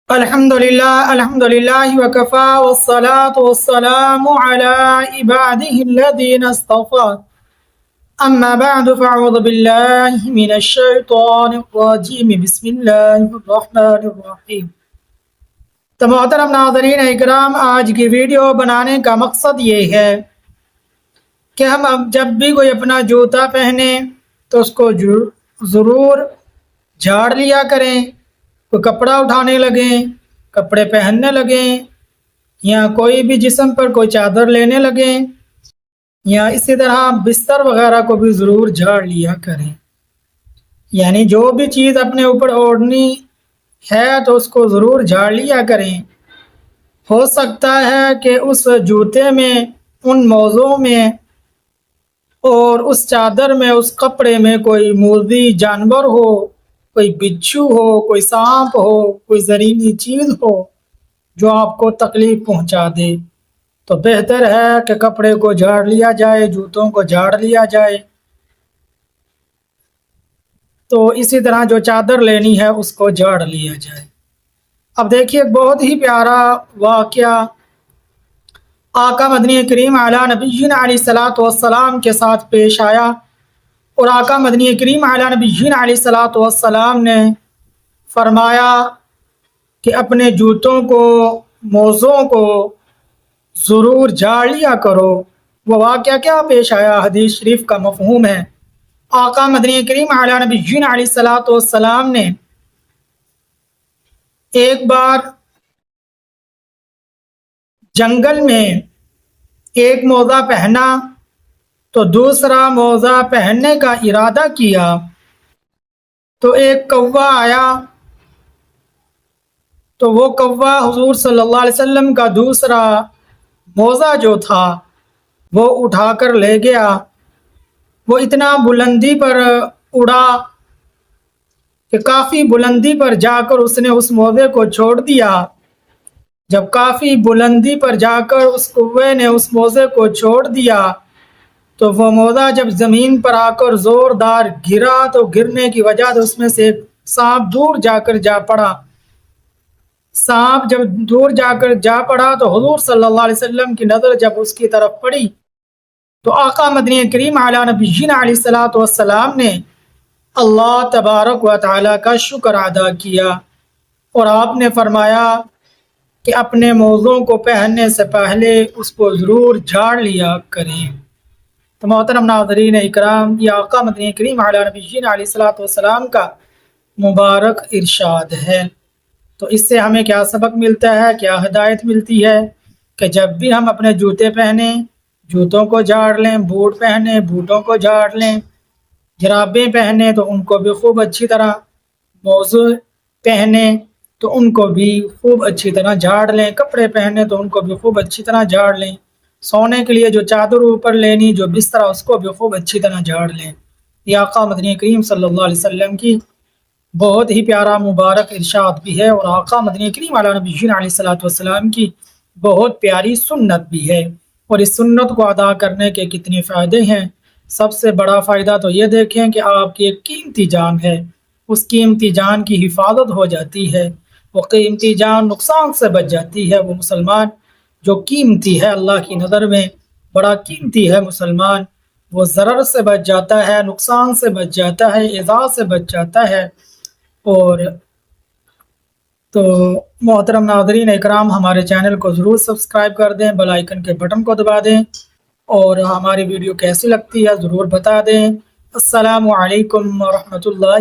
الحمدللہ وکفا والصلاة والسلام علی عباده الذین اصطفى اما بعد فاعوذ باللہ من الشیطان الرجیم بسم اللہ الرحمن الرحیم۔ تو محترم ناظرین اکرام، آج کی ویڈیو بنانے کا مقصد یہ ہے کہ ہم اب جب بھی کوئی اپنا جوتا پہنے تو اس کو ضرور جھاڑ لیا کریں۔ کوئی کپڑا اٹھانے لگیں، کپڑے پہننے لگیں، یا کوئی بھی جسم پر کوئی چادر لینے لگیں، یا اسی طرح بستر وغیرہ کو بھی ضرور جھاڑ لیا کریں۔ یعنی جو بھی چیز اپنے اوپر اوڑھنی ہے تو اس کو ضرور جھاڑ لیا کریں۔ ہو سکتا ہے کہ اس جوتے میں، ان موضوع میں اور اس چادر میں، اس کپڑے میں کوئی موذی جانور ہو، کوئی بچھو ہو، کوئی سانپ ہو، کوئی زہریلی چیز ہو جو آپ کو تکلیف پہنچا دے، تو بہتر ہے کہ کپڑے کو جھاڑ لیا جائے، جوتوں کو جھاڑ لیا جائے۔ تو اسی طرح جو چادر لینی ہے اس کو جھاڑ لیا جائے۔ اب دیکھیے، بہت ہی پیارا واقعہ آقا مدنی کریم علی نبینا علیہ الصلوۃ والسلام کے ساتھ پیش آیا، اور آقا مدنی کریم علی نبینا علیہ الصلوۃ والسلام نے فرمایا کہ اپنے جوتوں کو، موزوں کو ضرور جھاڑ لیا کرو۔ وہ واقعہ کیا پیش آیا؟ حدیث شریف کا مفہوم ہے۔ آقا مدنی کریم علی نبینا علیہ الصلوۃ والسلام نے ایک بار جنگل میں ایک موزہ پہنا تو دوسرا موزہ پہننے کا ارادہ کیا، تو ایک کوہ آیا، تو وہ کوہ حضور صلی اللہ علیہ وسلم کا دوسرا موزہ جو تھا وہ اٹھا کر لے گیا۔ وہ اتنا بلندی پر اڑا کہ کافی بلندی پر جا کر اس نے اس موزے کو چھوڑ دیا۔ جب کافی بلندی پر جا کر اس کوے نے اس موزے کو چھوڑ دیا تو وہ موزہ جب زمین پر آ کر زوردار گرا تو گرنے کی وجہ سے اس میں سے ایک سانپ دور جا کر جا پڑا۔ سانپ جب دور جا کر جا پڑا تو حضور صلی اللہ علیہ وسلم کی نظر جب اس کی طرف پڑی تو آقا مدنی کریم علی نبینا علیہ الصلوۃ والسلام نے اللہ تبارک و تعالیٰ کا شکر ادا کیا، اور آپ نے فرمایا کہ اپنے موزوں کو پہننے سے پہلے اس کو ضرور جھاڑ لیا کریں۔ تو محترم ناظرین اکرام، یہ آقا مدنی کریم علی نبینا علیہ الصلوۃ والسلام کا مبارک ارشاد ہے۔ تو اس سے ہمیں کیا سبق ملتا ہے، کیا ہدایت ملتی ہے؟ کہ جب بھی ہم اپنے جوتے پہنیں، جوتوں کو جھاڑ لیں، بوٹ پہنیں، بوٹوں کو جھاڑ لیں، جرابیں پہنیں تو ان کو بھی خوب اچھی طرح، موزے پہنیں تو ان کو بھی خوب اچھی طرح جھاڑ لیں، کپڑے پہنیں تو ان کو بھی خوب اچھی طرح جھاڑ لیں، سونے کے لیے جو چادر اوپر لینی، جو بستر اس کو بھی خوب اچھی طرح جھاڑ لیں۔ یہ آقا مدنی کریم صلی اللہ علیہ وسلم کی بہت ہی پیارا مبارک ارشاد بھی ہے، اور آقا مدنی کریم علی نبینا علیہ الصلوۃ والسلام کی بہت پیاری سنت بھی ہے۔ اور اس سنت کو ادا کرنے کے کتنے فائدے ہیں۔ سب سے بڑا فائدہ تو یہ دیکھیں کہ آپ کی ایک قیمتی جان ہے، اس قیمتی جان کی حفاظت ہو جاتی ہے، وہ قیمتی جان نقصان سے بچ جاتی ہے۔ وہ مسلمان جو قیمتی ہے، اللہ کی نظر میں بڑا قیمتی ہے مسلمان، وہ ضرر سے بچ جاتا ہے، نقصان سے بچ جاتا ہے، ایذا سے بچ جاتا ہے۔ اور تو محترم ناظرین اکرام، ہمارے چینل کو ضرور سبسکرائب کر دیں، بیل آئیکن کے بٹن کو دبا دیں، اور ہماری ویڈیو کیسی لگتی ہے ضرور بتا دیں۔ السلام علیکم ورحمۃ اللہ